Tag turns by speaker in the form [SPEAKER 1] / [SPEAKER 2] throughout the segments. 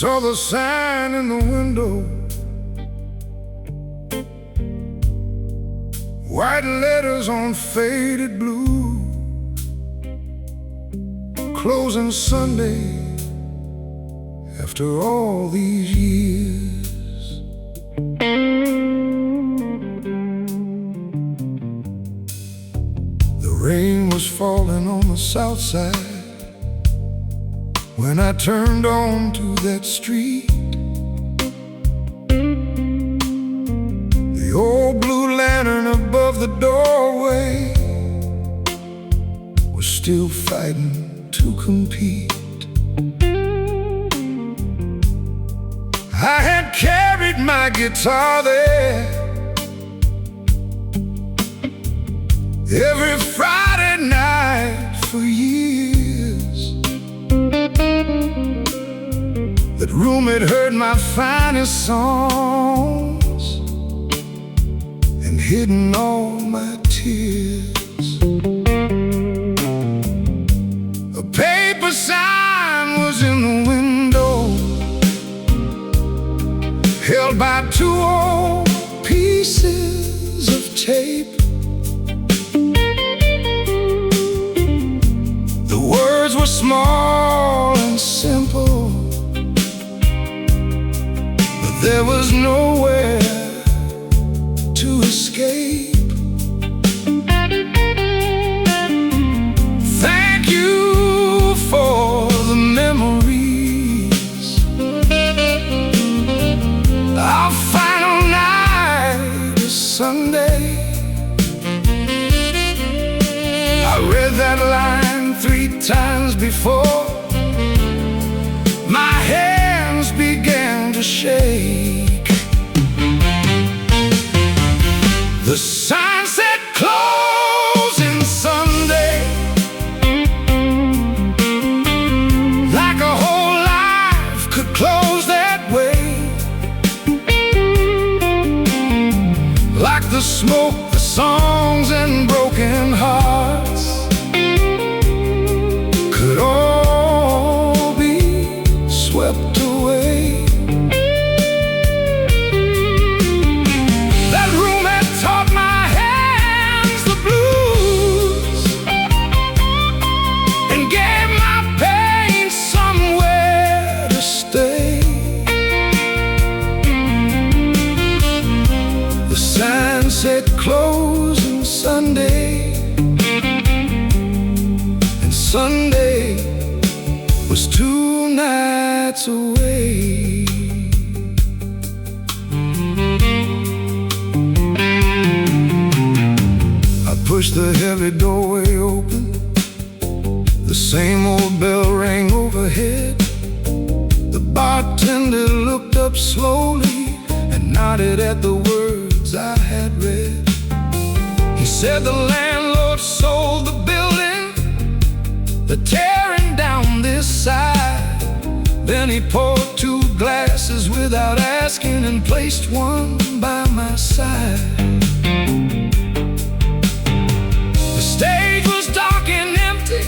[SPEAKER 1] saw the sign in the window, white letters on faded blue, closing Sunday after all these years. The rain was falling on the south side when I turned onto that street. The old blue lantern above the doorway was still fighting to compete. I had carried my guitar there every Friday night for years. That room had heard my finest songs and hidden all my tears. A paper sign was in the window, held by two old pieces of tape. The words were small and simple, but there was nowhere to escape. Thank you for the memories. Our final night is Sunday. I read that line 3 times before. My hands began to shake. The sign said closing Sunday, like a whole life could close that way. Like the smoke, the songs and broken hearts could all be swept away. That room had taught my hands the blues and gave my pain somewhere to stay. The sign said closing Sunday, and Sunday was 2 nights away. I pushed the heavy doorway open. The same old bell rang overhead. The bartender looked up slowly and nodded at the words I had read. He said the landlord sold the building, they're tearing down this side. Then he poured 2 glasses without asking and placed one by my side. The stage was dark and empty,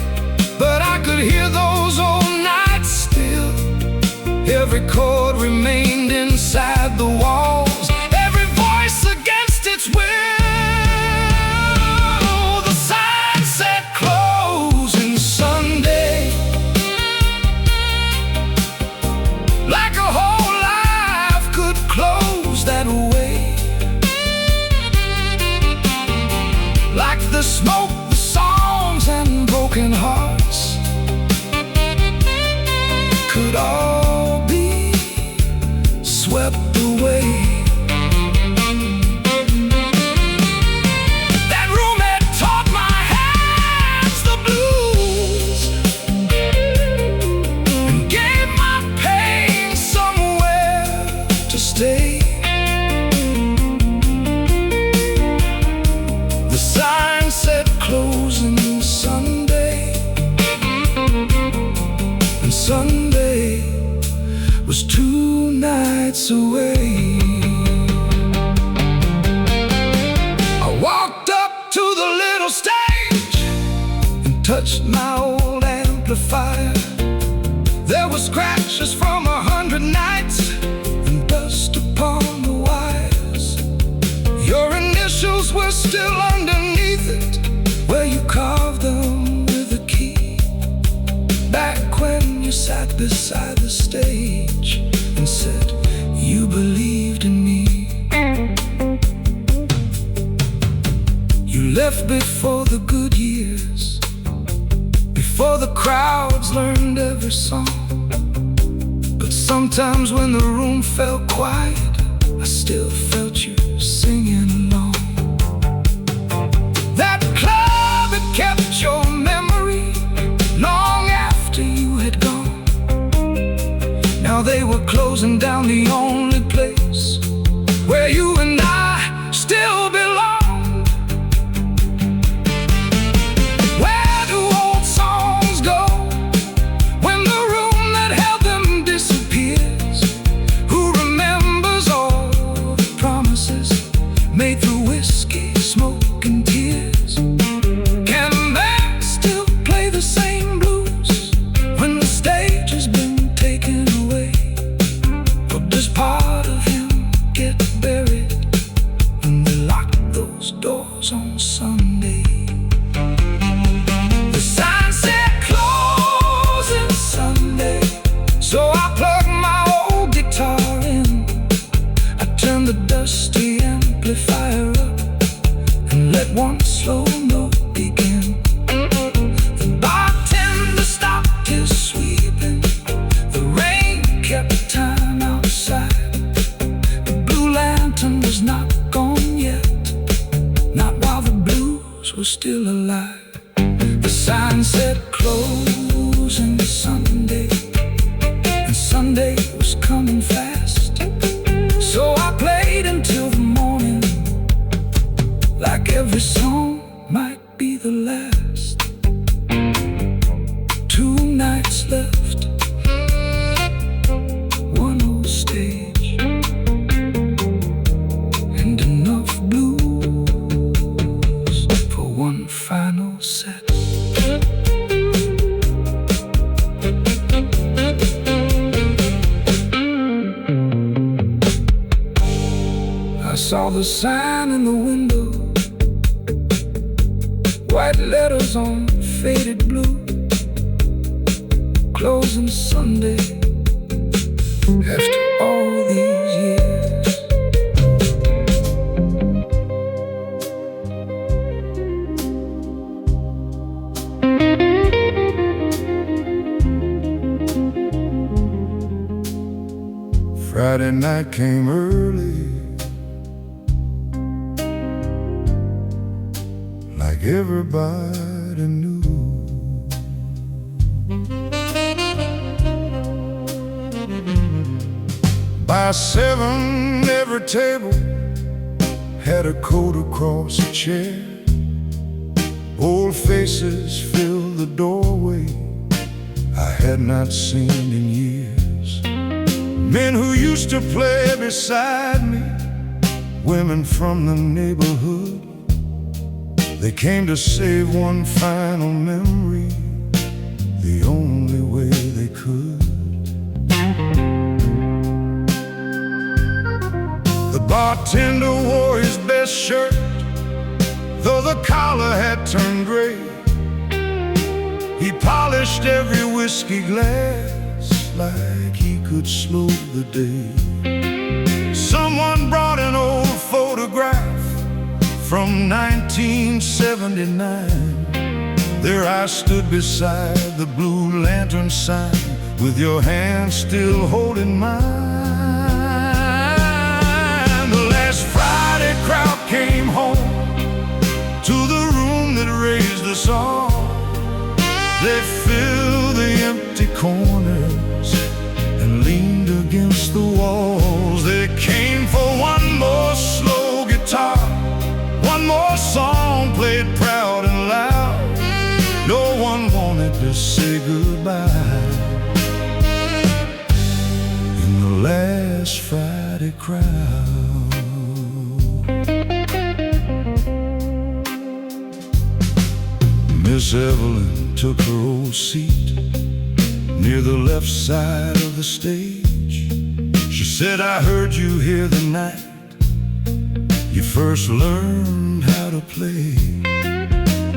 [SPEAKER 1] but I could hear those old nights still. Every chord remained inside the walls, every voice against its will. The sign said closing Sunday, like a whole life could close that way. Like the smoke, the songs and broken hearts could all be swept away. That room had taught my hands the blues and gave my pain somewhere to stay. The sign said closing Sunday, and Sunday was 2 nights away. I walked up to the little stage and touched my old amplifier. There were scratches from 100 100 nights and dust upon the wires. Your initials were still underneath it, where you carved them with a key. Back when you sat beside the stage and said you believed in me. You left before the good years, before the crowds learned every song. But sometimes when the room felt quiet, I still felt you singing along. That club had kept your memory long after you had gone. Now they were closing down the only place where you and I still belong. Where do old songs go when the room that held them disappears? Who remembers all the promises made through whiskey, smoke, and tears? Can they still play the same blues when the stage has been taken away? Or does part of him get buried when they lock those doors on Sunday? The sign said closing Sunday, so I plugged my old guitar in. I turned the dusty amplifier up and let one slow note begin. The bartender stopped his sweeping. The rain kept time outside. The blue lantern was not gone yet, not while the blues were still alive. The sign said closing Sunday, and Sunday was coming fast. So I played until the morning, like every song might be the last. 2 nights left, one old stage, and enough blues for one final set. I saw the sign in the window, white letters on faded blue, closing Sunday after all these years.
[SPEAKER 2] Friday night came early, like everybody knew. By 7, every table had a coat across a chair. Old faces filled the doorway I had not seen in years. Men who used to play beside me, women from the neighborhood. They came to save one final memory, the only way they could. The bartender wore his best shirt, though the collar had turned gray. He polished every whiskey glass like he could slow the day. Someone brought an old photograph from 1979. There I stood beside the blue lantern sign, with your hand still holding mine. The last Friday crowd came home to the room that raised us all. They filled the empty corners and leaned against the walls. They came for one more slow guitar, one more song played proud and loud. No one wanted to say goodbye in the last Friday crowd. Miss Evelyn took her old seat near the left side of the stage. said, I heard you here the night you first learned how to play.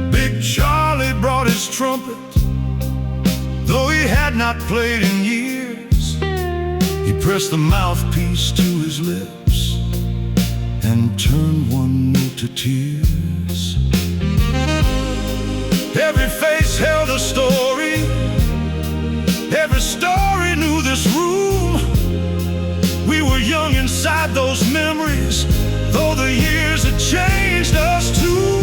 [SPEAKER 2] Big Charlie brought his trumpet, though he had not played in years. He pressed the mouthpiece to his lips and turned one note to tears. Every face held a story, every story knew this room. We were young inside those memories, though the years had changed us too.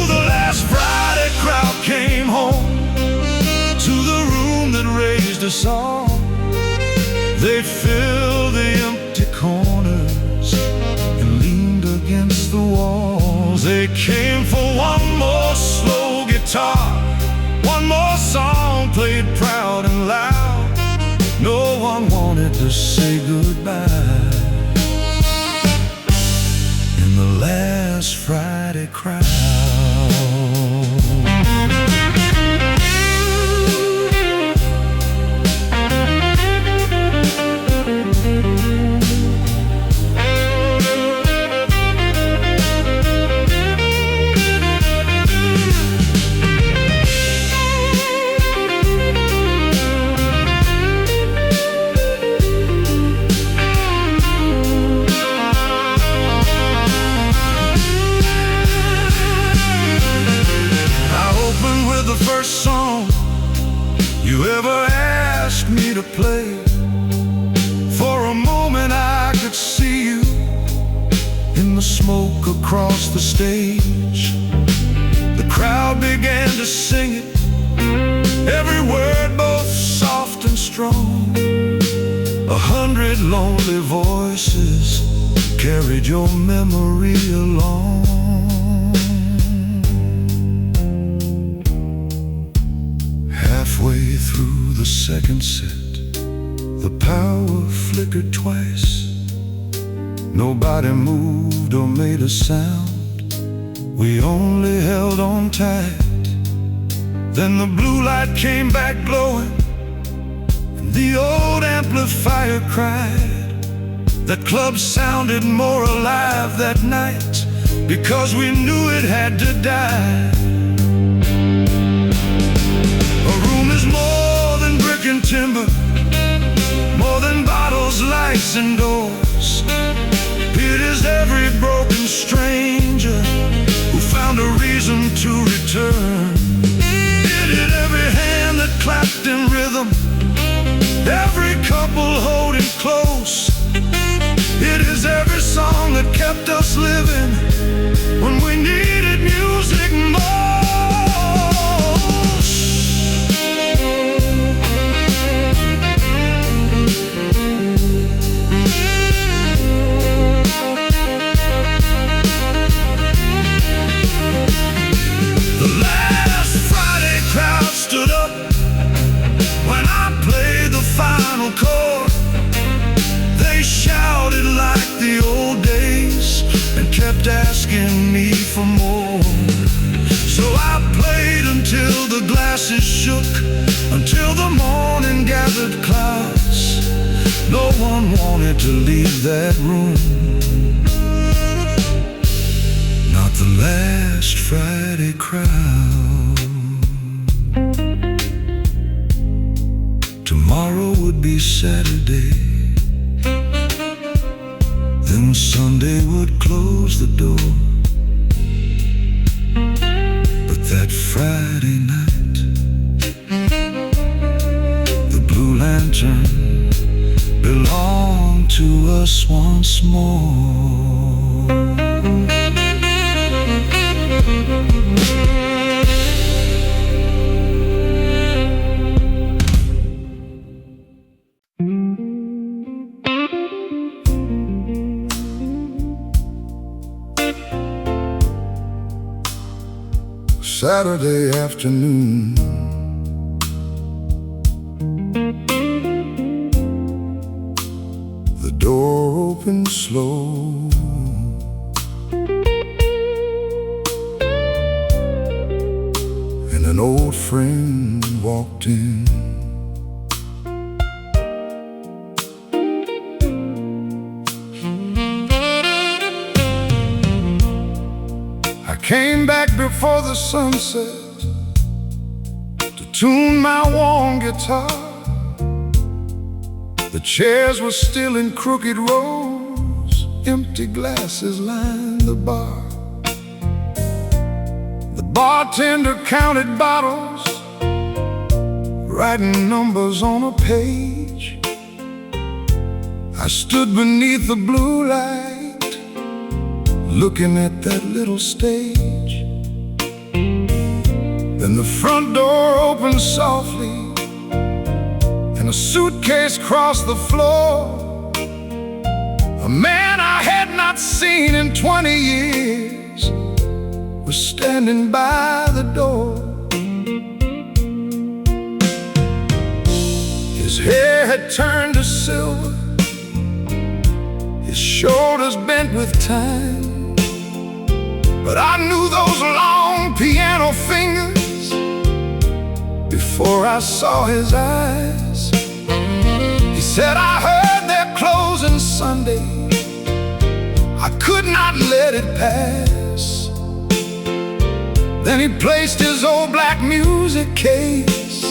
[SPEAKER 2] The last Friday crowd came home to the room that raised us all. They filled the empty corners and leaned against the walls. They came for one more slow guitar, one more song played proud and loud. No one wanted to say goodbye in the last Friday crowd. Song you ever asked me to play. For a moment I could see you in the smoke across the stage. The crowd began to sing it, every word both soft and strong. 100 lonely voices carried your memory along. Halfway through the second set, the power flickered twice. Nobody moved or made a sound. We only held on tight. Then the blue light came back glowing, and the old amplifier cried. That club sounded more alive that night, because we knew it had to die. More than brick and timber, more than bottles, lights and doors. It is every broken stranger who found a reason to return. It is every hand that clapped in rhythm, every couple holding close. It is every song that kept us living when we needed music most. Stood up when I played the final chord. They shouted like the old days and kept asking me for more. So I played until the glasses shook, until the morning gathered clouds. No one wanted to leave that room, not the last Friday crowd. Tomorrow would be Saturday, then Sunday would close the door. But that Friday night, the blue lantern belonged to us once more. Saturday afternoon, the door opened slow, and an old friend walked in.
[SPEAKER 1] came back before the sunset to tune my warm guitar. The chairs were still in crooked rows, empty glasses lined the bar. The bartender counted bottles, writing numbers on a page. I stood beneath the blue light, looking at that little stage. Then the front door opened softly, and a suitcase crossed the floor. A man I had not seen in 20 years was standing by the door. His hair had turned to silver, his shoulders bent with time, but I knew those long piano fingers before I saw his eyes. He said, "I heard they're closing Sunday. I could not let it pass." Then he placed his old black music case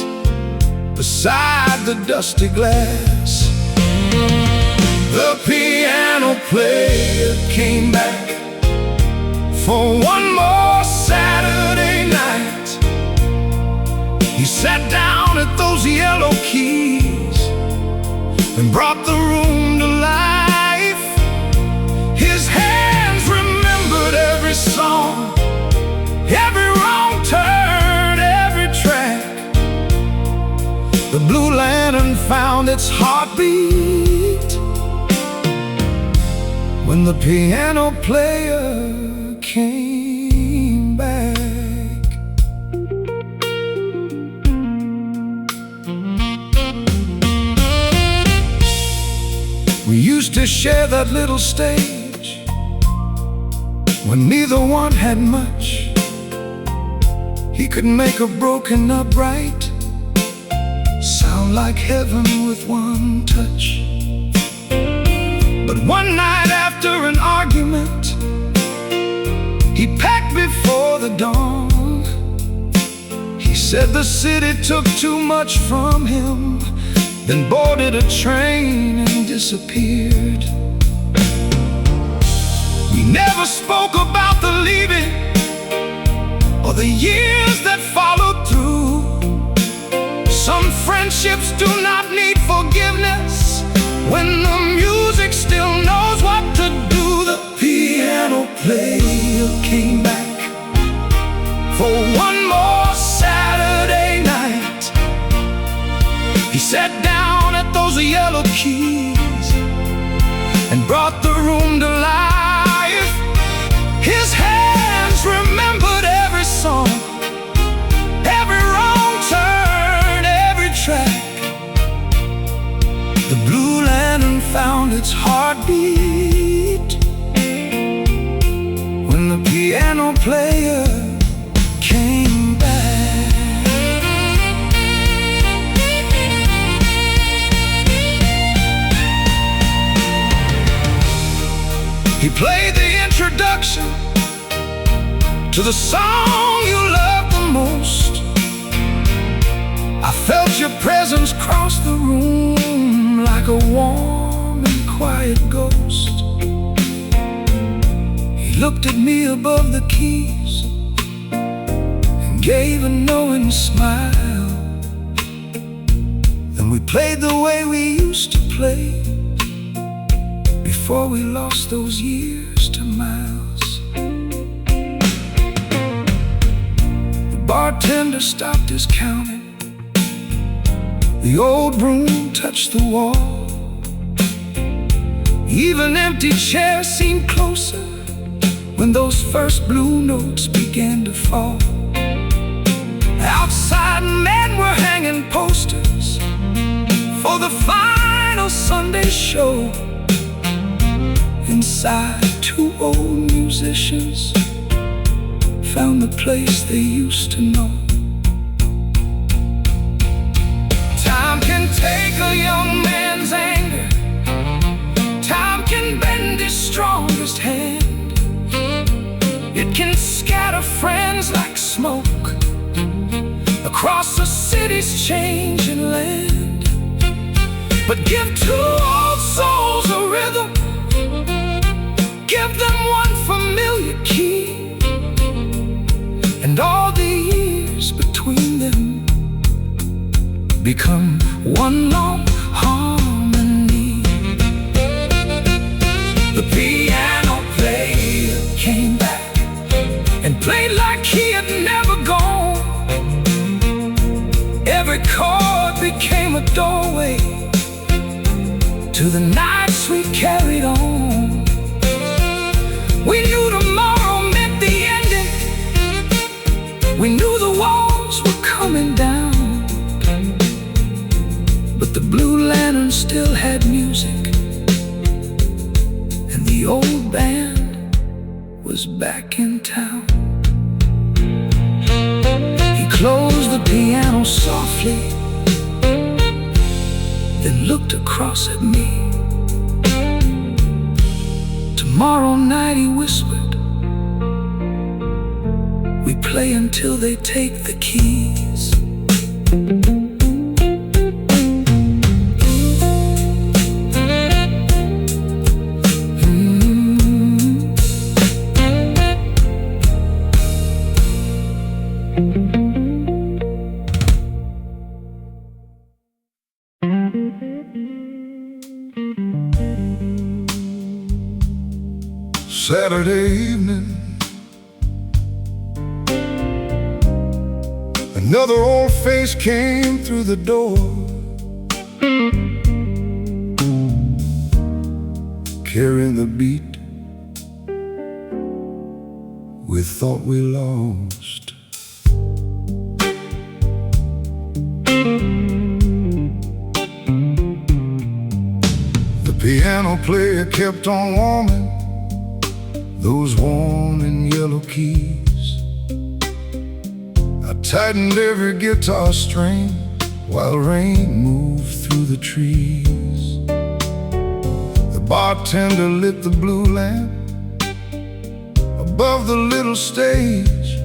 [SPEAKER 1] beside the dusty glass. The piano player came back for one more Saturday night. He sat down at those yellow keys and brought the room to life. His hands remembered every song, every wrong turn, every track. The blue lantern found its heartbeat when the piano player came back. We used to share that little stage when neither one had much. He could make a broken upright sound like heaven with one touch. But one night after an argument, he packed before the dawn. He said the city took too much from him, then boarded a train and disappeared. We never spoke about the leaving or the years that followed through. Some friendships do not need forgiveness when the music still knows what to do. The piano player came back for one more Saturday night. He sat down at those yellow keys and brought the room to life. His hands remembered every song, every wrong turn, every track. The blue lantern found its heartbeat when the piano player came back. He played the introduction to the song you love the most. I felt your presence cross the room like a warm and quiet ghost. He looked at me above the keys and gave a knowing smile. Then we played the way we used to play before we lost those years to miles. The bartender stopped his counting. The old room touched the wall. Even empty chairs seemed closer when those first blue notes began to fall. Outside, men were hanging posters for the final Sunday show. Inside, two old musicians found the place they used to know. Time can take a young man's anger. Time can bend his strongest hand. It can scatter scatter friends like smoke across the city's changing land. But give two old souls a rhythm, give them one familiar key, and all the years between them become one long harmony. The piano player came back and played like he had never gone. Every chord became a doorway to the nights we carried on. We knew tomorrow meant the ending. We knew the walls were coming down. But the blue lantern still had music, and the old band was back in town. He closed the piano softly, then looked across at me. Tomorrow night, he whispered, we play until they take the keys.
[SPEAKER 2] Saturday evening, another old face came through the door, carrying the beat we thought we lost. The piano player kept on warming those worn and yellow keys. I tightened every guitar string while rain moved through the trees. The bartender lit the blue lamp above the little stage.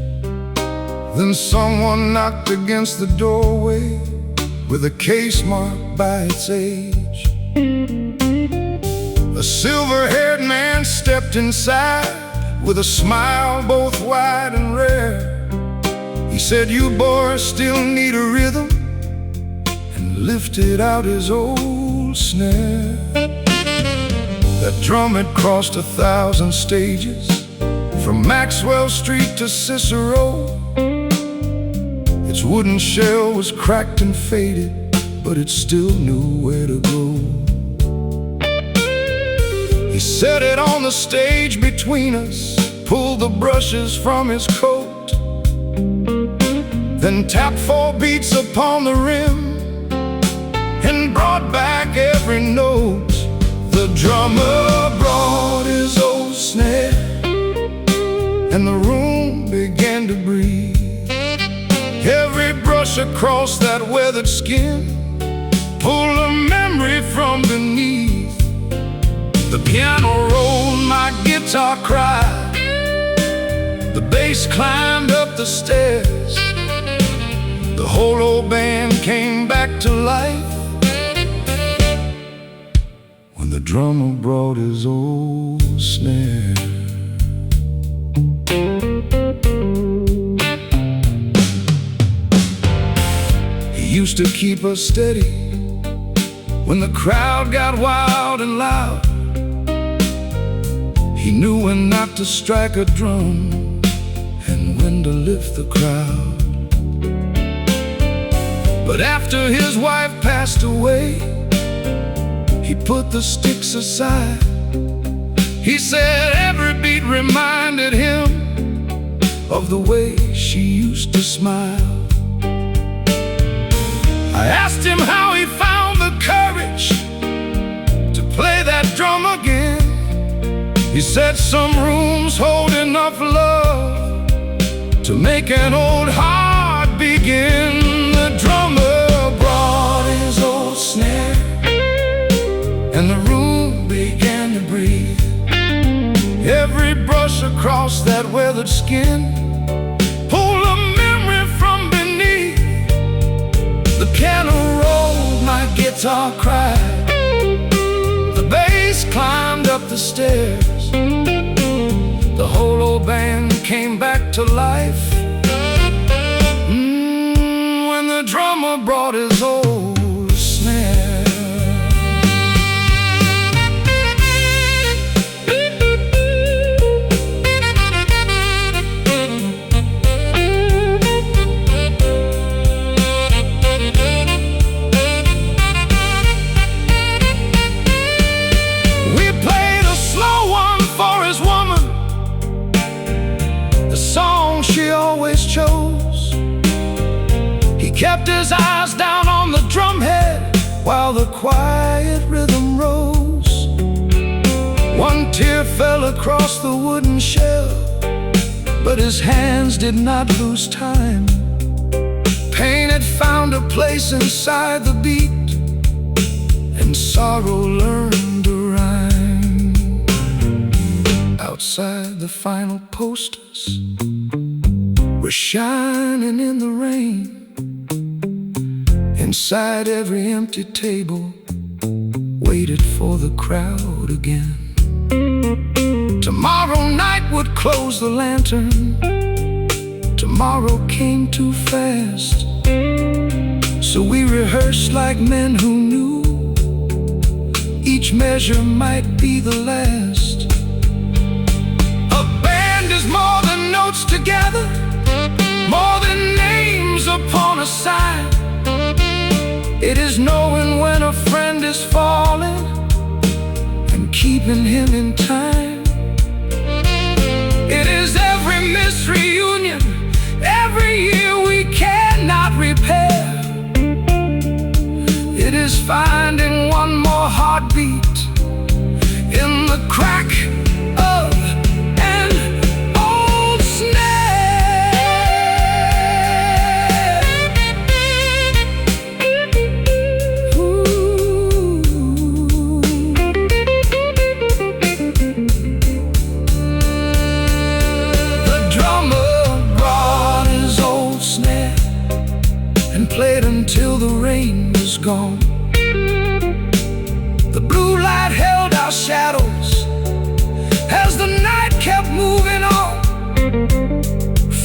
[SPEAKER 2] Then someone knocked against the doorway with a case marked by its age. A silver-haired man stepped inside with a smile both wide and rare. He said, "You boys still need a rhythm," and lifted out his old snare. That drum had crossed 1,000 stages, from Maxwell Street to Cicero. Its wooden shell was cracked and faded, but it still knew where to go. He set it on the stage between us, pulled the brushes from his coat, then tapped 4 beats upon the rim and brought back every note. The drummer brought his old snare, and the room began to breathe. Every brush across that weathered skin pulled a memory from beneath. The piano rolled, my guitar cried, the bass climbed up the stairs. The whole old band came back to life when the drummer brought his old snare. He used to keep us steady when the crowd got wild and loud. He knew when not to strike a drum and when to lift the crowd. But after his wife passed away, he put the sticks aside. He said every beat reminded him of the way she used to smile. I asked him how he found the courage to play that drum again. He said some rooms hold enough love to make an old heart begin. The drummer brought his old snare, and the room began to breathe. Every brush across that weathered skin
[SPEAKER 1] can a roll, my guitar cried. The bass climbed up the stairs. The whole old band came back to life. When the drummer brought his old snare. We played a slow one for his woman, the song she always chose. He kept his eyes down on the drumhead while the quiet rhythm rose. One tear fell across the wooden shell, but his hands did not lose time. Pain had found a place inside the beat, and sorrow learned to rhyme. Outside, the final posters were shining in the rain. Inside, every empty table waited for the crowd again. Tomorrow night would close the lantern. Tomorrow came too fast, so we rehearsed like men who knew each measure might be the last. A band is more than notes together, more than names upon a sign. It is knowing when a friend is falling and keeping him in time. It is every missed reunion, every year we cannot repair. It is finding one more heartbeat in the crack of an old snare. Played until the rain was gone. The blue light held our shadows as the night kept moving on.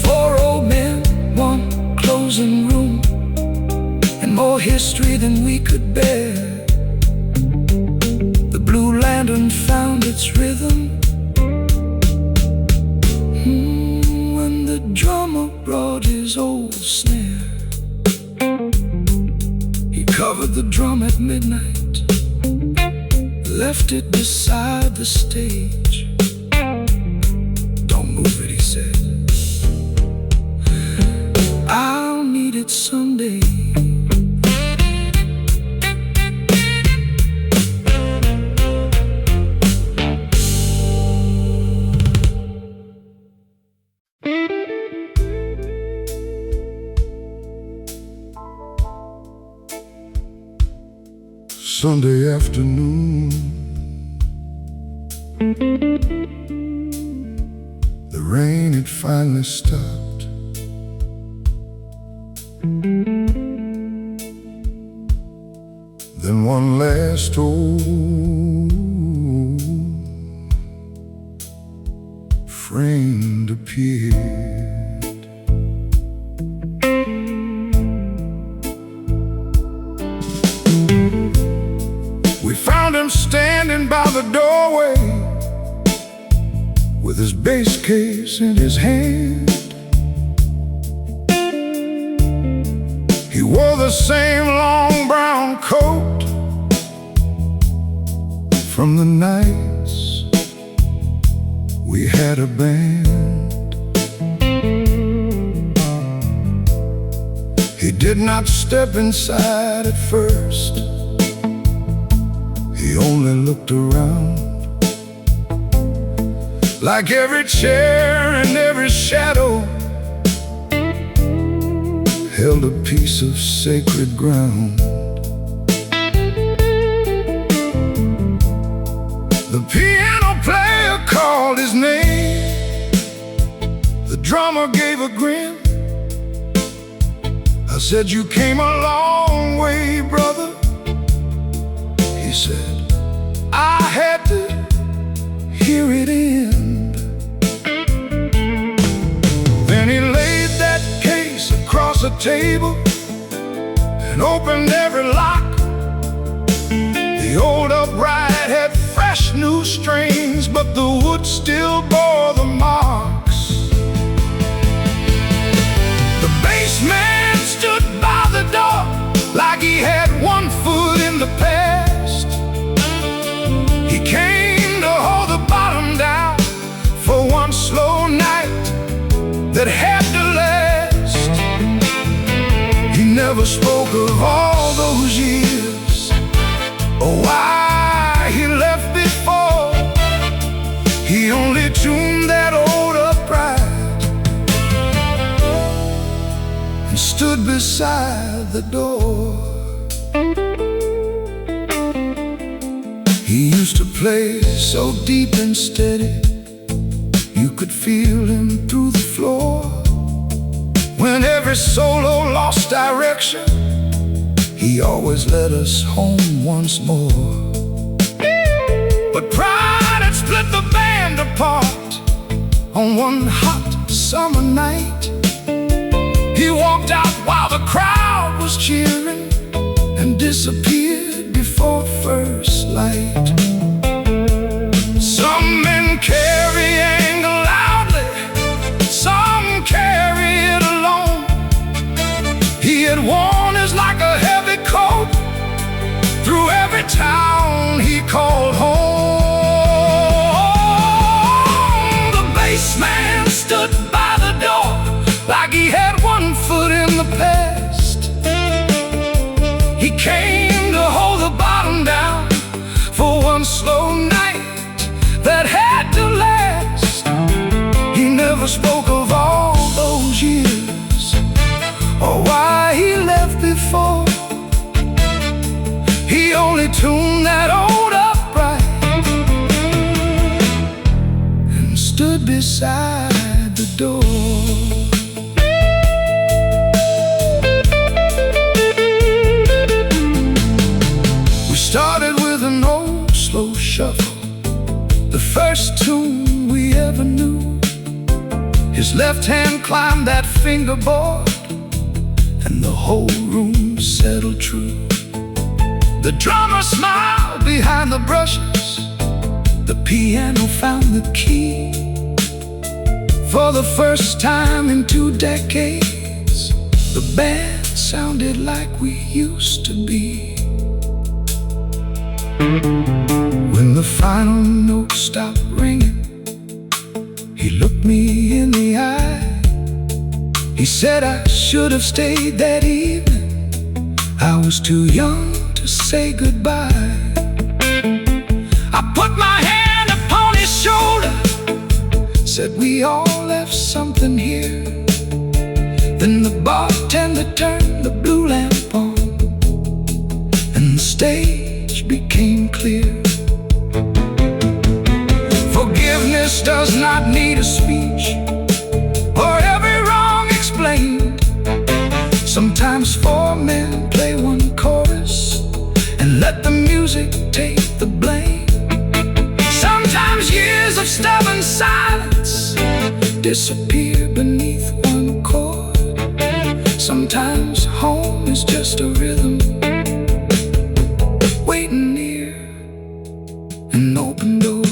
[SPEAKER 1] 4 old men, 1 closing room, and more history than we could bear. The blue lantern found its rhythm when the drummer brought his old snare. Covered the drum at midnight, left it beside the stage. Don't move it, he said, I'll need it someday.
[SPEAKER 2] Sunday afternoon, the rain had finally stopped. Then one last old friend appeared. We found him standing by the doorway with his bass case in his hand. He wore the same long brown coat from the nights we had a band. He did not step inside at first. He only looked around, like every chair and every shadow held a piece of sacred ground. The piano player called his name. The drummer gave a grin. I said, you came a long long way, brother, he said. I had to hear it end. Then he laid that case across the table and opened every lock. The old upright had fresh new strings, but the wood still bore the marks. The bassman stood by the door like he had one foot in the past. He came to hold the bottom down for one slow night that had to last. He never spoke of all those years or why he left before. He only tuned that old upright and stood beside the door. He used to play so deep and steady, you could feel him through the floor. When every solo lost direction, he always led us home once more. But pride had split the band apart on one hot summer night. He walked out while the crowd was cheering and disappeared before first light. Some men carry anger loudly, some carry it alone. He had worn his like a heavy coat through every town he called home. The bassman stood by the door like he had one foot in the past. He came to hold the bottom down for one slow night that had to last. He never spoke of all those years or why he left before. He only tuned that old upright and stood beside the door. We started with an old slow shuffle, the first tune we ever knew. His left hand climbed that fingerboard and the whole room settled true. The drummer smiled behind the brushes, the piano found the key. For the first time in 2 decades, the band sounded like we used to be. When the final note stopped ringing, he looked me in the eye. He said I should have stayed that evening, I was too young to say goodbye. I put my hand upon his shoulder, said we all left something here. Then the bartender turned the blue lamp on and the stage became clear. Forgiveness does not need a speech or every wrong explained. Sometimes 4 men play one chorus and let the music take the blame. Sometimes years of stubborn silence disappear beneath one chord. Sometimes home is just a rhythm waiting near an open door.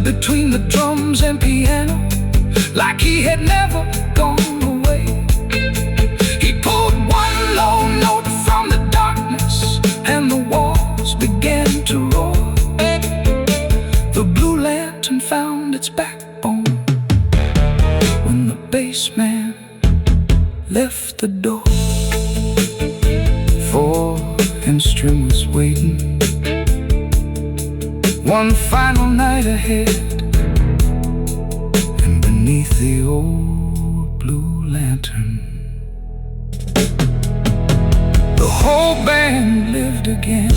[SPEAKER 2] Between the drums and piano, like he had never gone away. He pulled one low note from the darkness and the walls began to roar. The blue lantern found its backbone when the bassman left the door. 4 string was waiting, one final night ahead.
[SPEAKER 1] it again.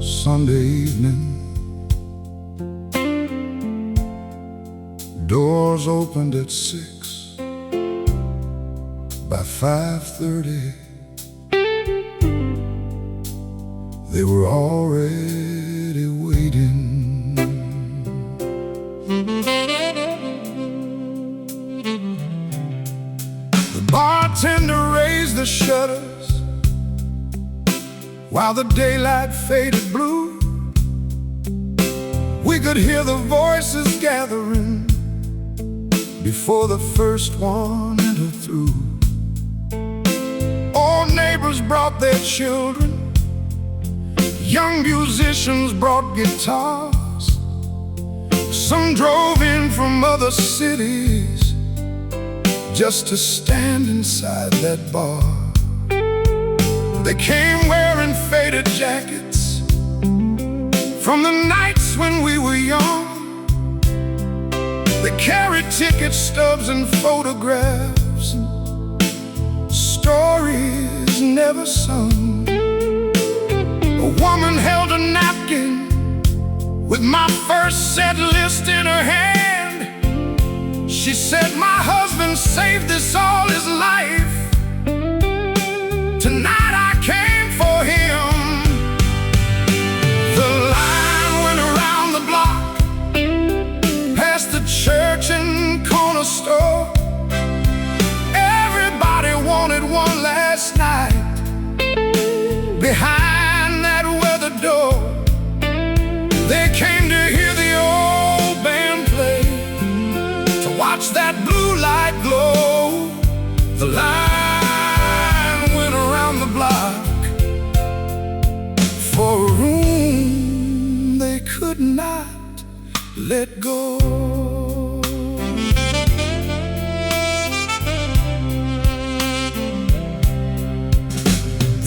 [SPEAKER 2] Sunday evening, doors opened at 6. By 5:30, they were already waiting. The bartender raised the shutters while the daylight faded blue. We could hear the voices gathering before the first one entered through. Old neighbors brought their children, young musicians brought guitars. Some drove in from other cities just to stand inside that bar. They came wearing faded jackets from the nights when we were young. They carried ticket stubs and photographs and stories never sung. A woman held a napkin with my first set list in her hand. She said, "My husband saved this all his life. Tonight I came for him." The line went around the block, past the church and corner store. Everybody wanted one last night behind that weather door. They came to hear the old band play, to watch that blue light glow. The line went around the block for a room they could not let go.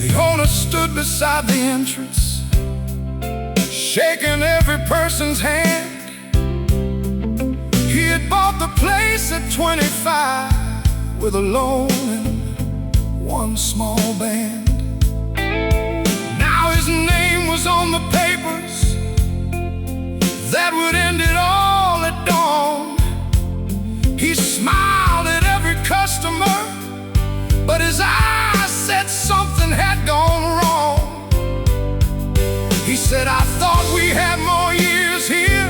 [SPEAKER 2] The owner stood beside the entrance, shaking every person's hand. He had bought the place at 25 with a loan and one small band. Now his name was on the papers that would end it all at dawn. He smiled at every customer, but his eyes said something had gone wrong. He said, "I thought we had more years here.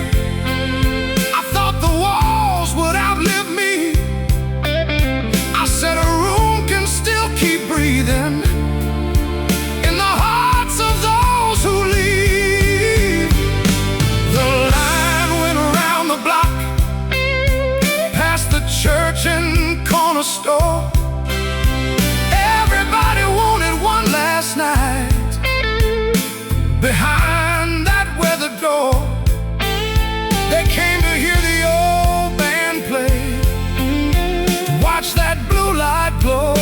[SPEAKER 2] I thought the walls would outlive me." I said, "A room can still keep breathing in the hearts of those who leave." The line went around the block, past the church and corner store. Everybody wanted one last night behind that weather door. They came to hear the old band play, to watch that blue light glow.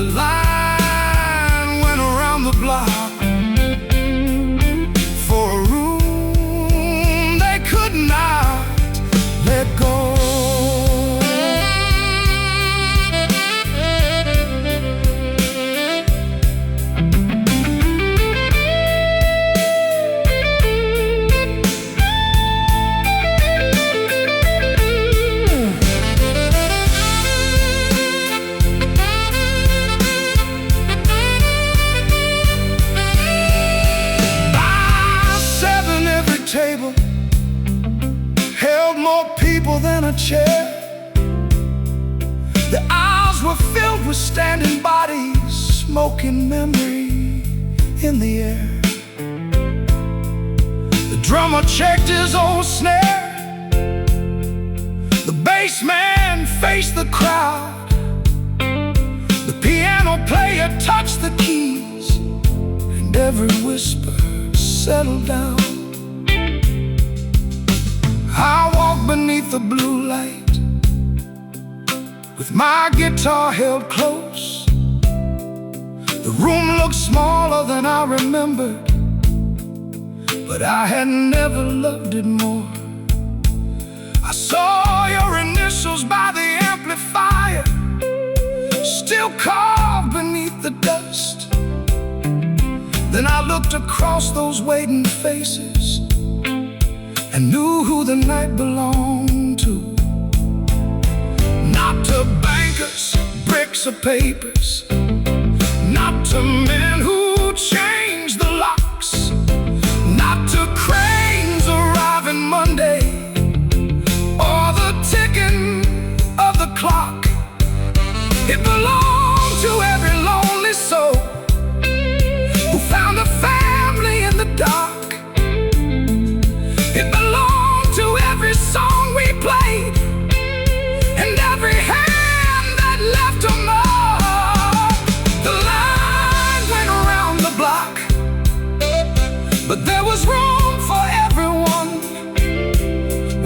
[SPEAKER 2] The line went around the block for a room they could not let go. Table held more people than a chair. The aisles were filled with standing bodies, smoking memory in the air. The drummer checked his old snare. The bass man faced the crowd. The piano player touched the keys, and every whisper settled down. I walked beneath the blue light,
[SPEAKER 1] with my guitar held close. The room looked smaller than I remembered, but I had never loved it more. I saw your initials by the amplifier, still carved beneath the dust. Then I looked across those waiting faces and knew who the night belonged to. Not to bankers, bricks or papers, not to men who changed the locks, not to cranes arriving Monday, or the ticking of the clock. It belonged to every lonely soul who found a family in the dark. It belonged to every song we played and every hand that left a mark. The line went around the block, but there was room for everyone.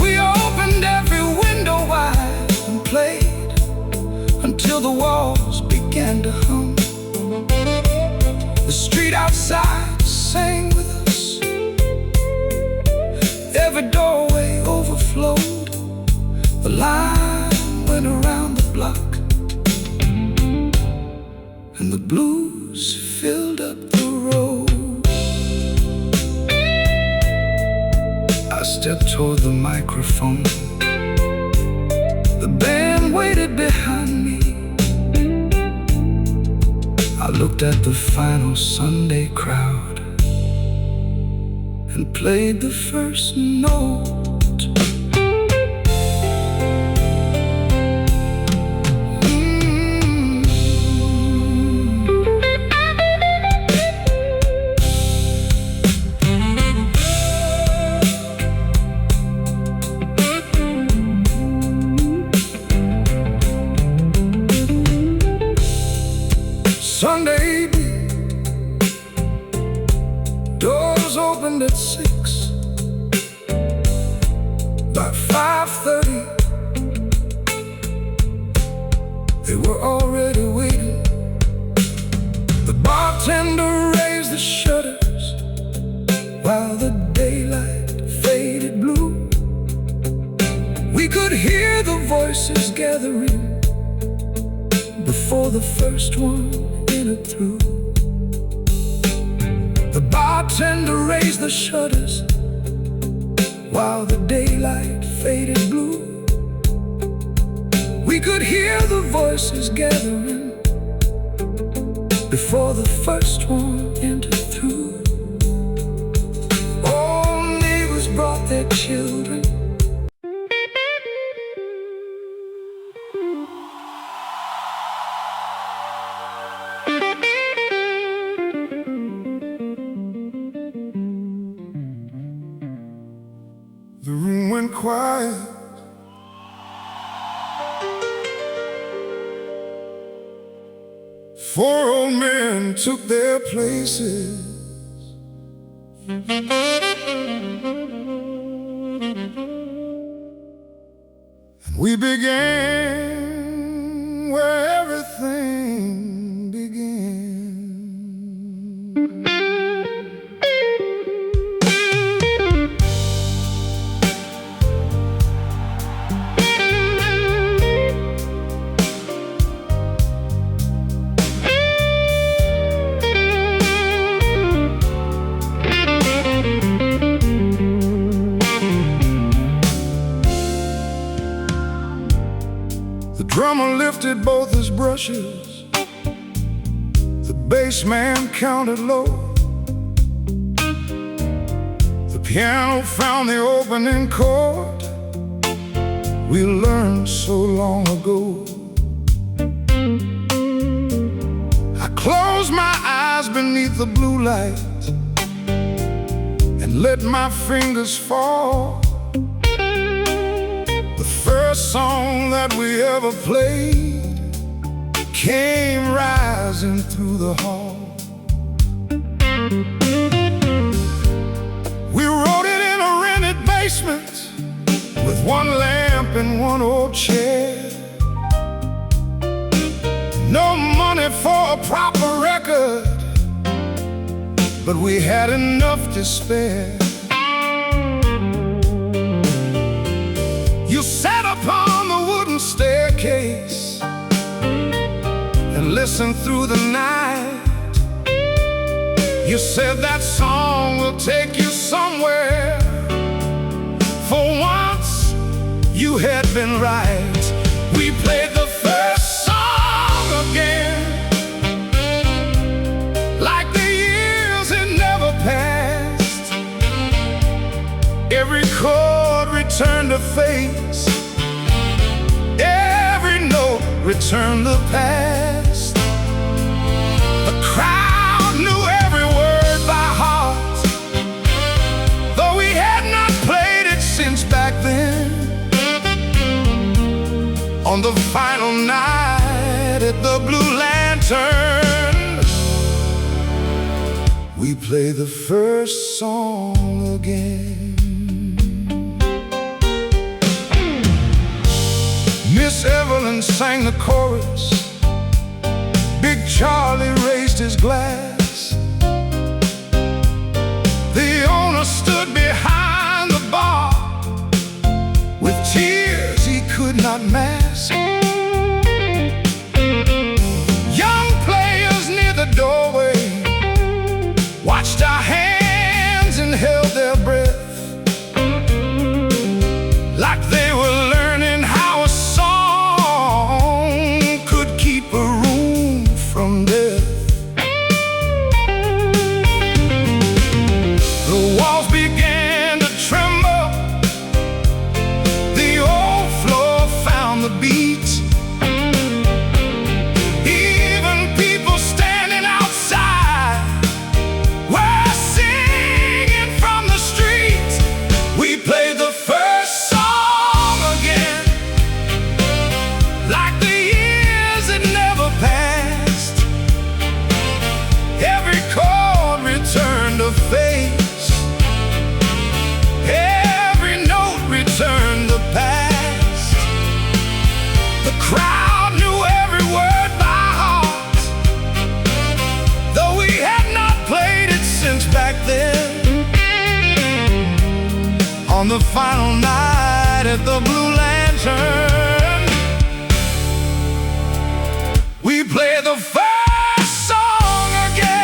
[SPEAKER 1] We opened every window wide and played until the walls began to hum. The street outside sang with us. Every doorway overflowed. The line went around the block, and the blues filled up the road. I stepped toward the microphone. The band waited behind me. I looked at the final Sunday crowd and played the first note. Sunday evening, doors opened at 6. By 5:30, they were already waiting. The bartender raised the shutters while the daylight faded blue. We could hear the voices gathering before the first one entered through. The bartender raised the shutters while the daylight faded blue. We could hear the voices gathering before the first one entered through. All neighbors brought their children.
[SPEAKER 2] The room went quiet. Four old men took their places. And we began where everything began. The drummer lifted both his brushes. The bass man counted low. The piano found the opening chord we learned so long ago. I closed my eyes beneath the blue light and let my fingers fall. The first song that we ever played came rising through the hall. We wrote it in a rented basement with one lamp and one old chair. for a proper record, but we had enough to spare. You sat upon the wooden staircase and listened through the night. You said that song will take you somewhere. For once, you had been right. We played the first song again, like the years had never passed. Every chord returned to face, every note returned the past. The crowd knew every word by heart, though we had not played it since back then. On the final night at the Blue Lantern, we play the first song again. Miss Evelyn sang the chorus, Big Charlie raised his glass. The owner stood behind the bar with tears he could not mask. Young players near the doorway watched our hands and held their breath, like they were learning how a song could keep a room from death. The walls began to tremble, the old floor found the beat. Even people standing outside were singing from the streets. We played the first song again, like the years had never passed. Every chord returned to face, every note returned the past. The crowd knew every word by heart, though we had not played it since back then. On the final night at the Blue Lantern, we played the first song again.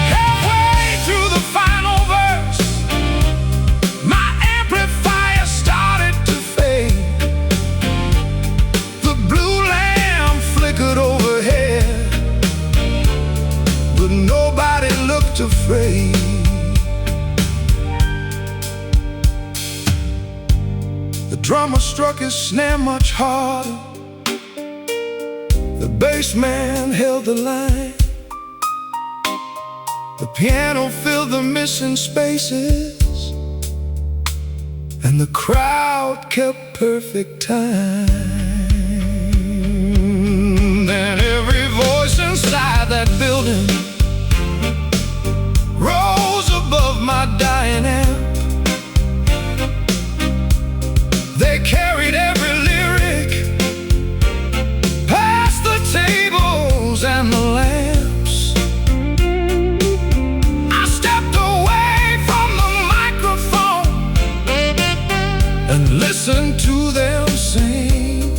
[SPEAKER 2] Halfway through the final verse, my amplifier started to fade. The blue lamp flickered overhead, but nobody looked afraid. The drummer struck his snare much harder, the bass man held the line, the piano filled the missing spaces, and the crowd kept perfect time. Then every voice inside that building rose above my dying amp. They carried every lyric past the tables and the lamps. I stepped away from the microphone and listened to them sing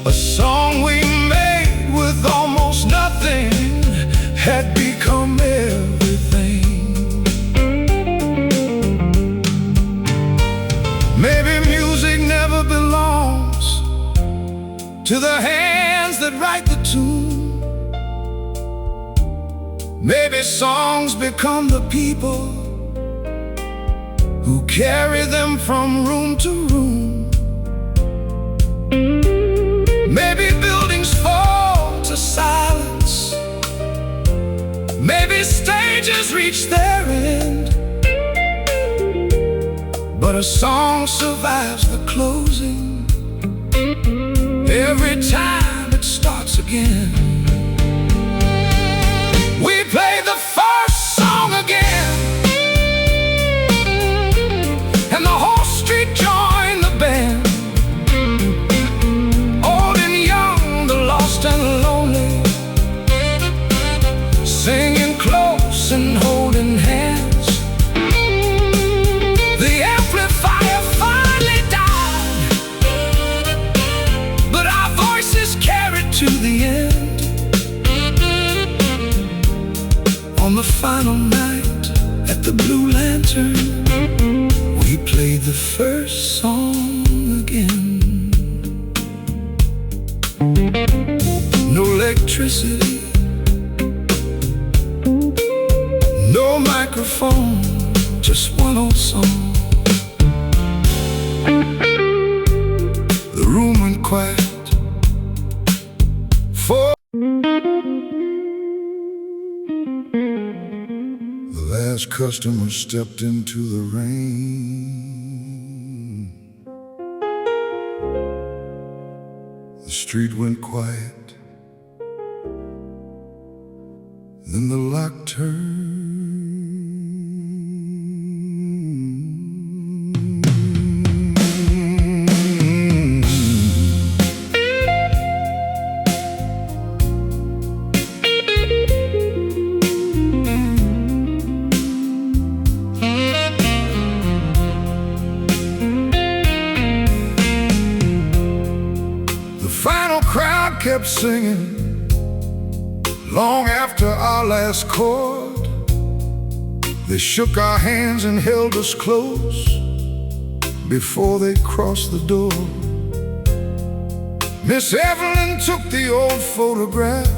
[SPEAKER 2] a song we made with almost nothing, had become everything. Maybe music never belongs to the hands that write the tune. Maybe songs become the people who carry them from room to room. Maybe buildings fall to silence, maybe stages reach their end,
[SPEAKER 1] But a song survives the closing every time it starts again. We play the first song again, and the whole street joined the band. Old and young, the lost and lonely, singing close and holding hands. The amplifier finally died, but our voices carried to the end. On the final night at the Blue Lantern, we played the first song again. No electricity, no microphone, just one old song. The room went quiet for the last customer stepped into the rain. The street went quiet, then the lock turned. The final crowd kept singing long after our last chord. They shook our hands and held us close before they crossed the door. Miss Evelyn took the old photograph.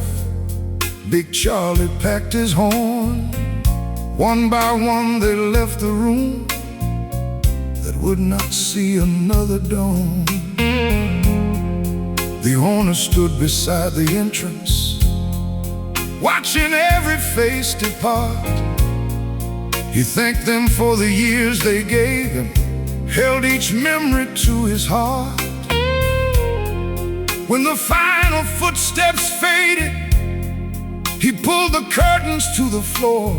[SPEAKER 1] Big Charlie packed his horn. One by one they left the room that would not see another dawn. The owner stood beside the entrance, watching every face depart. He thanked them for the years they gave him, held each memory to his heart. When the final footsteps faded, he pulled the curtains to the floor.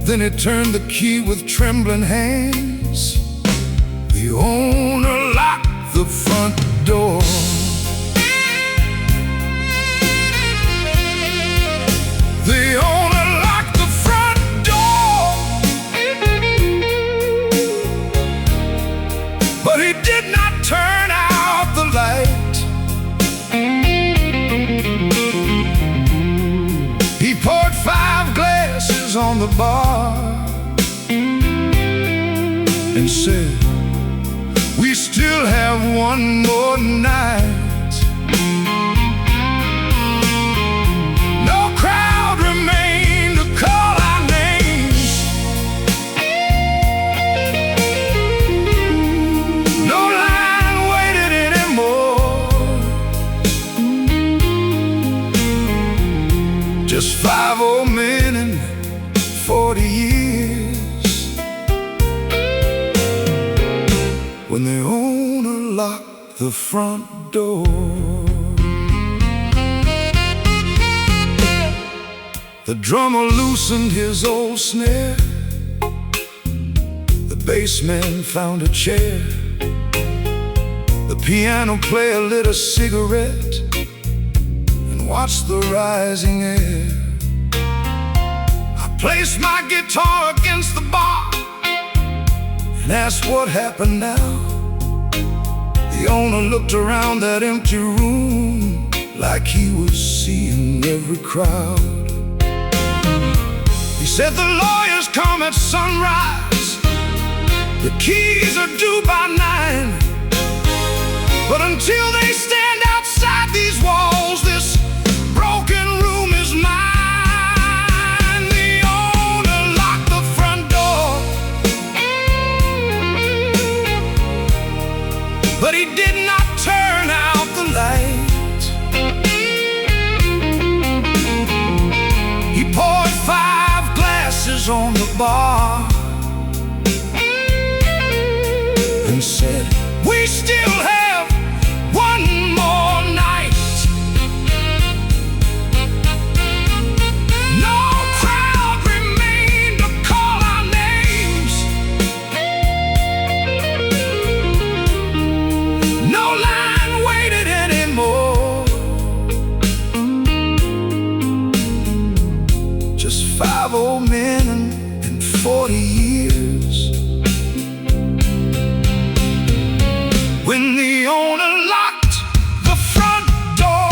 [SPEAKER 1] Then he turned the key with trembling hands. The owner locked the front door. The owner locked the front door, but he did not turn out the light. He poured 5 glasses on the bar and said, "We still have one more night." Just 5 old men and 40 years. When the owner locked the front door, the drummer loosened his old snare. The bassman found a chair. The piano player lit a cigarette and watched the rising air. I placed my guitar against the bar and asked what happened now. The owner looked around that empty room like he was seeing every crowd. He said, "The lawyers come at sunrise, the keys are due by 9. But until they stand outside these walls, this broken room is mine." The owner locked the front door, but he did not turn out the light. He poured 5 glasses on the bar and said, "We still have one more night." No crowd remained to call our names. No line waited anymore. Just 5 old men and 40 years. When the owner locked the front door,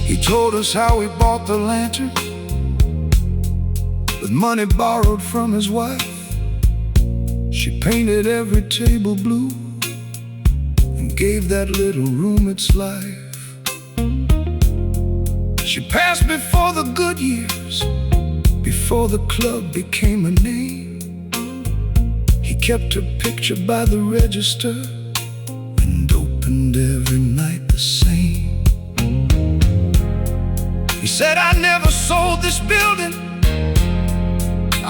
[SPEAKER 1] he told us how he bought the lantern with money borrowed from his wife. She painted every table blue and gave that little room its life. She passed before the good years, before the club became a name. He kept her picture by the register and opened every night the same. He said, "I never sold this building,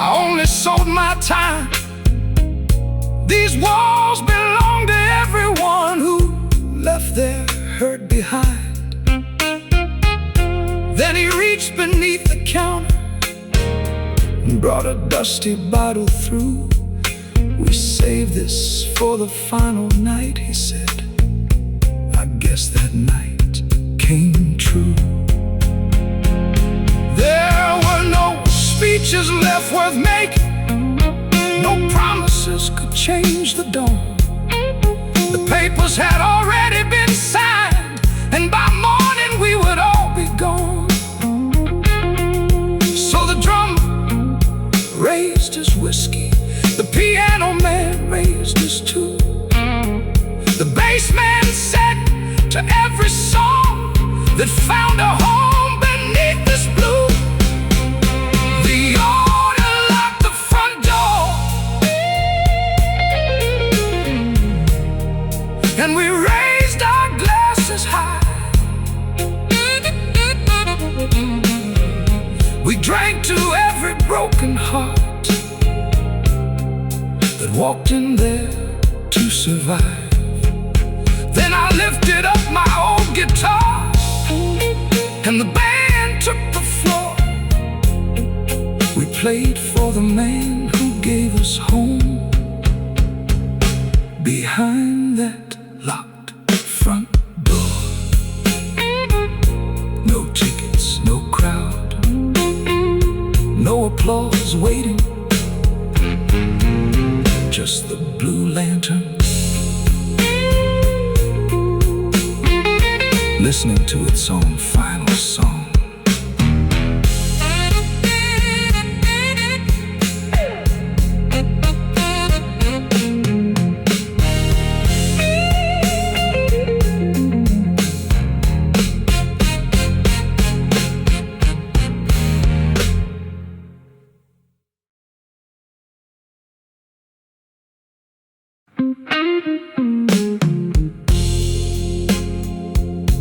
[SPEAKER 1] I only sold my time. These walls belong to everyone who left their hurt behind." Then he reached beneath the counter and brought a dusty bottle through. "We saved this for the final night," he said. I guess that night came true. There were no speeches left worth making. No promises could change the dawn. The papers had already been signed, and by morning we would all be gone. So the drummer raised his whiskey, the piano man raised his tune. The bass man said to every song that found a home beneath this blue. The owner locked the front door, and we raised our glasses high. We drank to every broken heart that walked in there to survive. Then I lifted up my old guitar, and the band took the floor. We played for the man who gave us home behind that locked front door. No tickets, no crowd, no applause waiting, just the blue lantern listening to its own final song.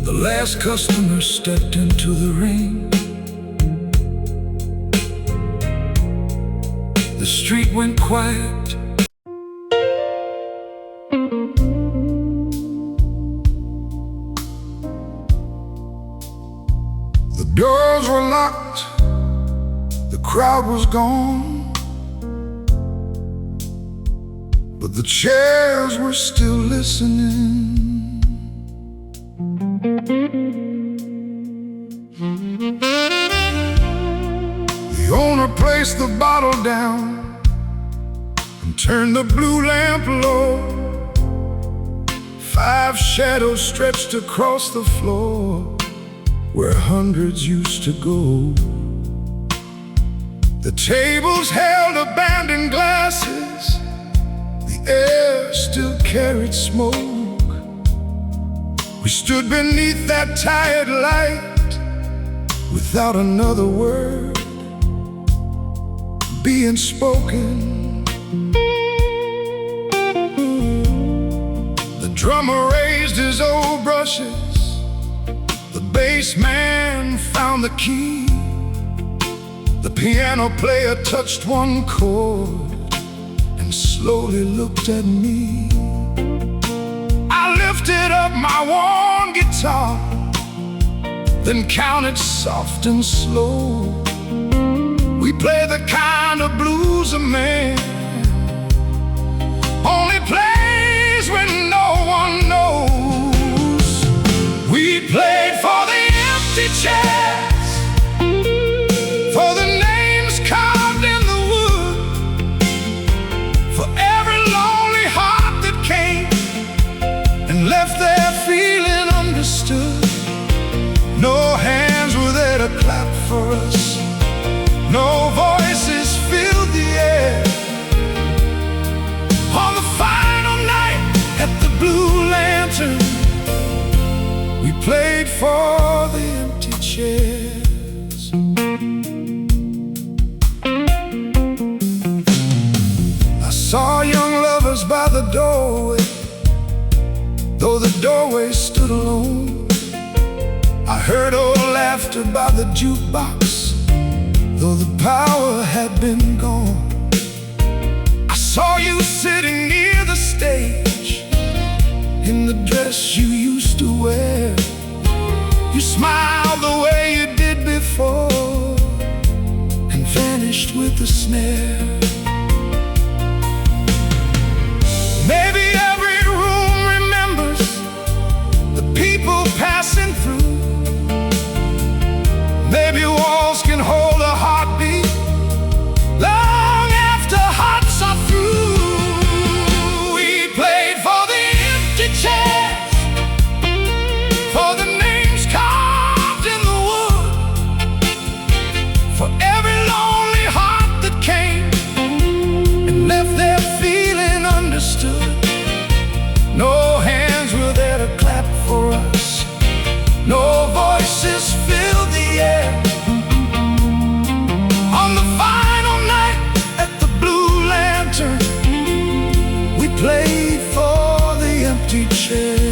[SPEAKER 1] The last customer stepped into the rain. The street went quiet.
[SPEAKER 2] The doors were locked, the crowd was gone, but the chairs were still listening. The owner placed the bottle down and turned the blue lamp low. 5 shadows stretched across the floor where hundreds used to go. The tables held abandoned glasses, the air still carried smoke. We stood beneath that tired light, without another word being spoken. The drummer raised his old brushes, the bass man found the key, the piano player touched one chord and slowly looked at me. I lifted up my worn guitar, then counted soft and slow. We play the kind of blues a man only plays when no one knows. We played for the empty chairs, for the names carved in the wood, for every lonely heart that came and left there feeling understood. No hands were there to clap for us, no voices filled the air. On the final night at the Blue Lantern, we played for the empty chairs. I saw young lovers by the doorway, though the doorway stood alone. I heard old laughter by the jukebox, though the power had been gone. I saw you sitting near the stage in the dress you used to wear. You smiled the way you did before and vanished with the snare. Maybe every room remembers the people passing through. Maybe walls can hold a heartbeat long after hearts are through. We played for the empty chairs, for the names carved in the wood, for every lonely heart that came and left their feeling understood. No hands were there to clap for us, no voices filled the air. On the final night at the Blue Lantern, we played for the empty chairs.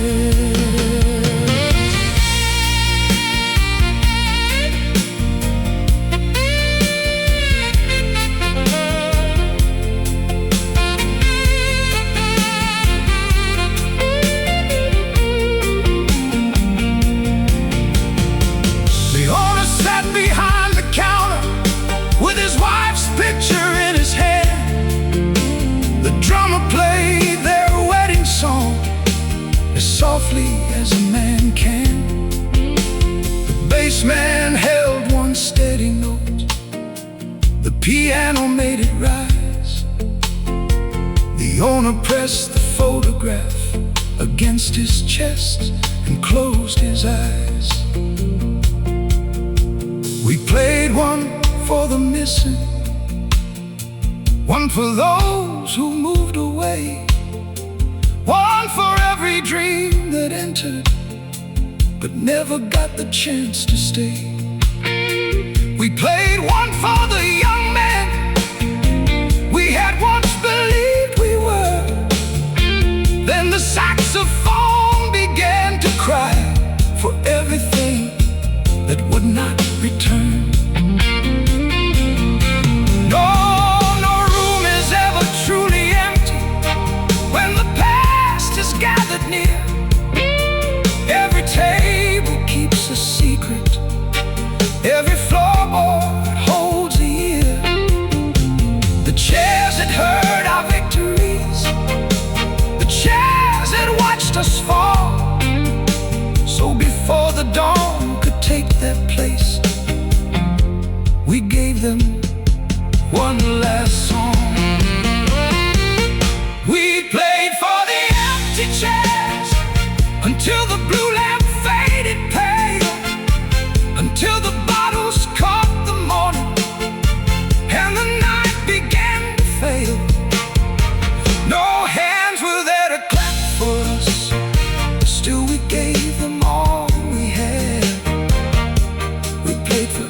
[SPEAKER 2] Behind the counter with his wife's picture in his hand, the drummer played their wedding song as softly as a man can. The bass man held one steady note, the piano made it rise. The owner pressed the photograph against his chest and closed his eyes. We played one for the missing, one for those who moved away, one for every dream that entered but never got the chance to stay. We played one for the young men we had once believed we were. Then the saxophone began to cry for everything that would not return. No room is ever truly empty when the past is gathered near. Every table keeps a secret, every floorboard holds a year. The chairs that heard our victories, the chairs that watched us fall, so before the dawn could take their place, we gave them one last song. We played for the empty chairs until the blue lamp faded pale, until the bottles caught the morning and the night began to fail. No hands were there to clap for us, still we gave them all we had. We played for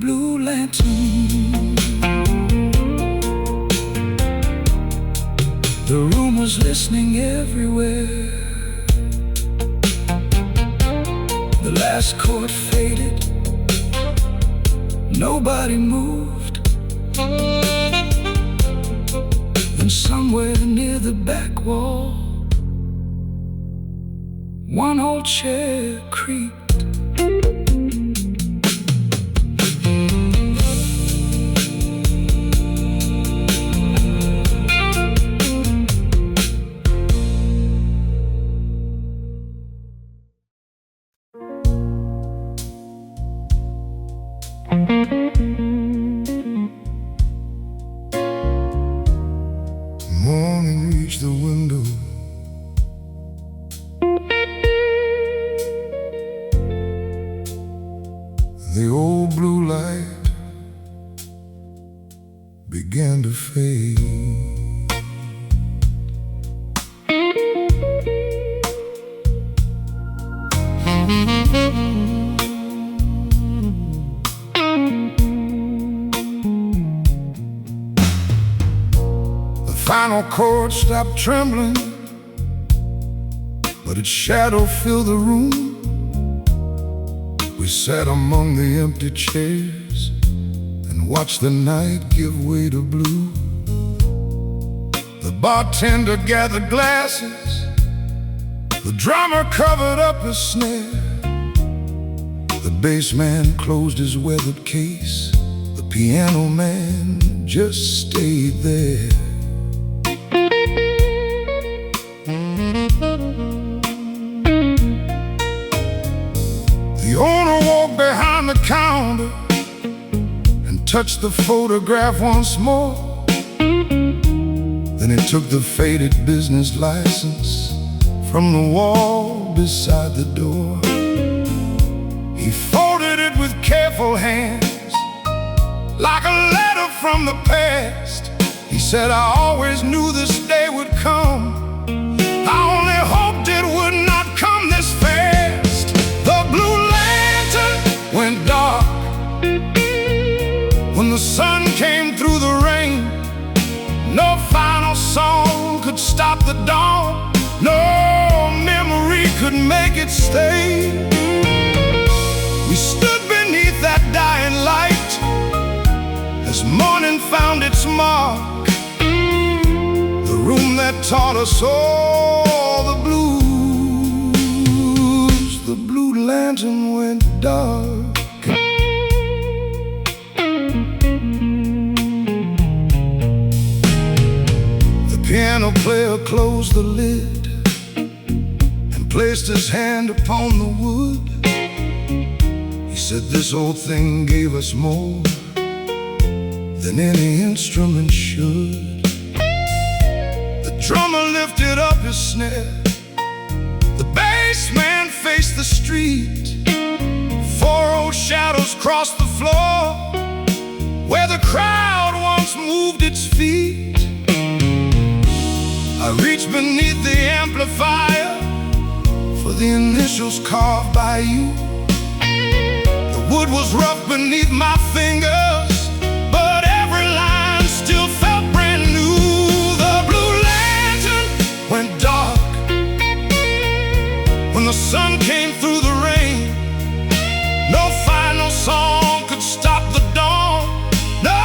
[SPEAKER 1] blue lantern. The room was listening everywhere. The last chord faded, nobody moved. Then somewhere near the back wall, one old chair creaked.
[SPEAKER 2] Morning reached the window. The old blue light began to fade. The final chord stopped trembling, but its shadow filled the room. We sat among the empty chairs and watched the night give way to blue. The bartender gathered glasses, the drummer covered up his snare, the bass man closed his weathered case, the piano man just stayed there. The owner walked behind the counter and touched the photograph once more. Then he took the faded business license from the wall beside the door. He folded it with careful hands, like a letter from the past. He said, I always knew this day would come. I only hoped it would not come this fast. The blue lantern went dark when the sun came through the rain. No final song could stop the dawn. No memory could make it stay. We stood beneath that dying light as morning found its mark. The room that taught us all the blues. The blue lantern went dark. The piano player closed the lid and placed his hand upon the wood. He said, this old thing gave us more than any instrument should. The drummer lifted up his snare, the bass man faced the street. Four old shadows crossed the floor where the crowd once moved its feet. I reached beneath the amplifier for the initials carved by you. The wood was rough beneath my fingers, but every line still felt brand new. The blue lantern went dark when the sun came through the rain. No final song could stop the dawn. No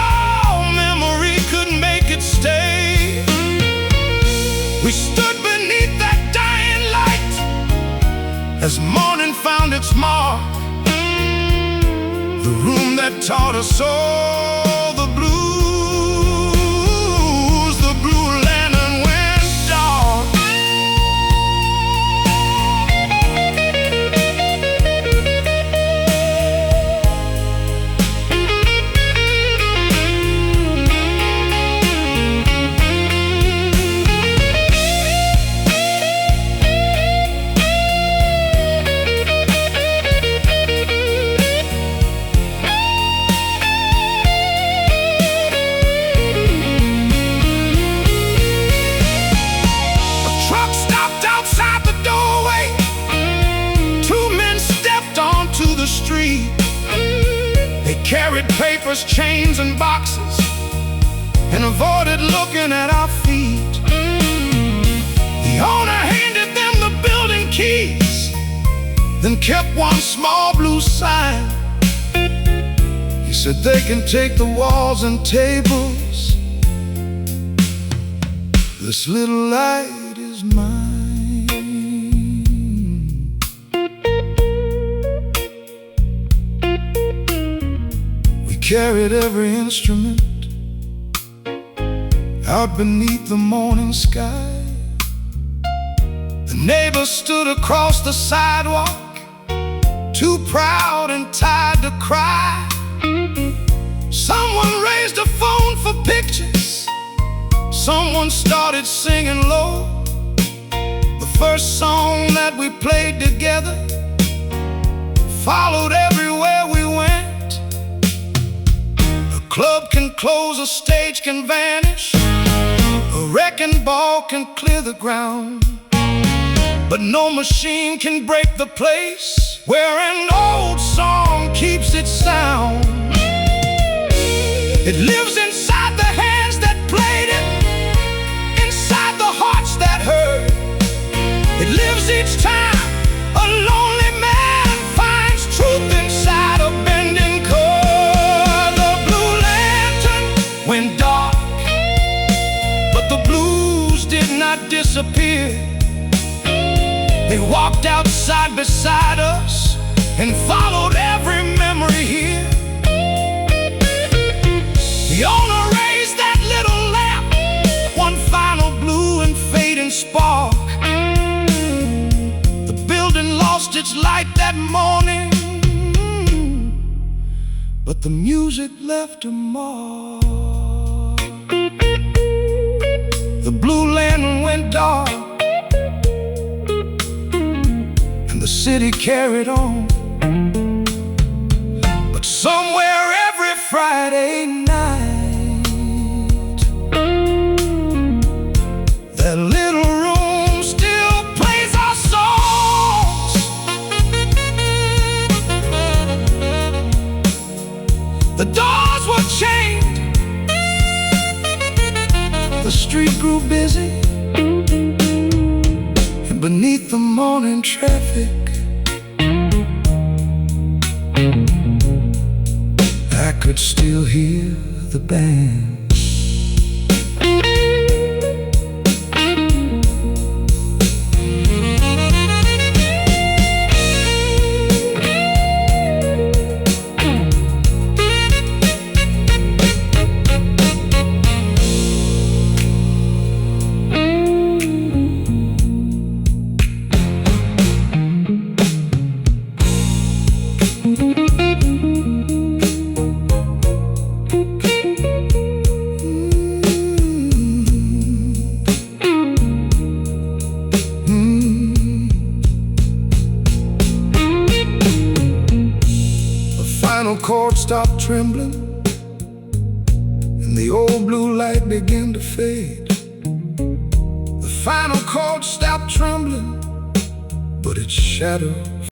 [SPEAKER 2] memory could make it stay. We stood beneath that dying light as morning found its mark. The room that taught us all the blues. The blue lantern went dark.
[SPEAKER 1] papers, chains, and boxes, and avoided looking at our feet. The owner handed them the building keys, then kept one small blue sign. He said they can take the walls and tables. This little light is mine. We carried every instrument out beneath the morning sky. The neighbors stood across the sidewalk, too proud and tired to cry. Someone raised a phone for pictures. Someone started singing low. The first song that we played together followed everywhere we went. A club can close, a stage can vanish, a wrecking ball can clear the ground, but no machine can break the place where an old song keeps its sound. It lives inside the hands that played it, inside the hearts that heard. It lives each time a lonely man finds truth inside a bending chord. The blue lantern went dark, but the blues did not disappear. They walked outside beside us and followed every memory here. The owner raised that little lamp, one final blue and fading spark. The building lost its light that morning, but the music left a mark. The blue lantern went dark, and the city carried on. But somewhere every Friday night, that little room still plays our songs. The doors were chained, the street grew busy, and beneath the morning traffic, I could still hear the band. Chord stopped trembling, and the old blue light began to fade. The final chord stopped trembling, but its shadow